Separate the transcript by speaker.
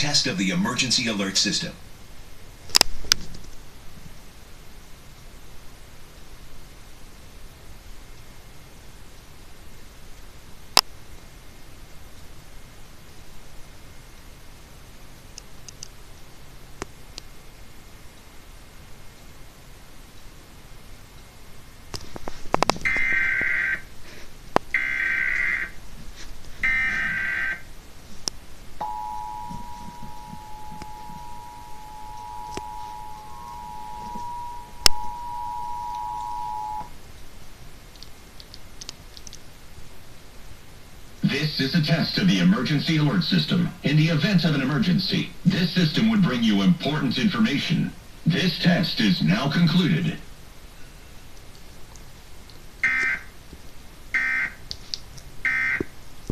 Speaker 1: test of the emergency alert system.
Speaker 2: This is a test of the emergency alert system. In the event of an emergency, this system would bring you important information. This test is now concluded.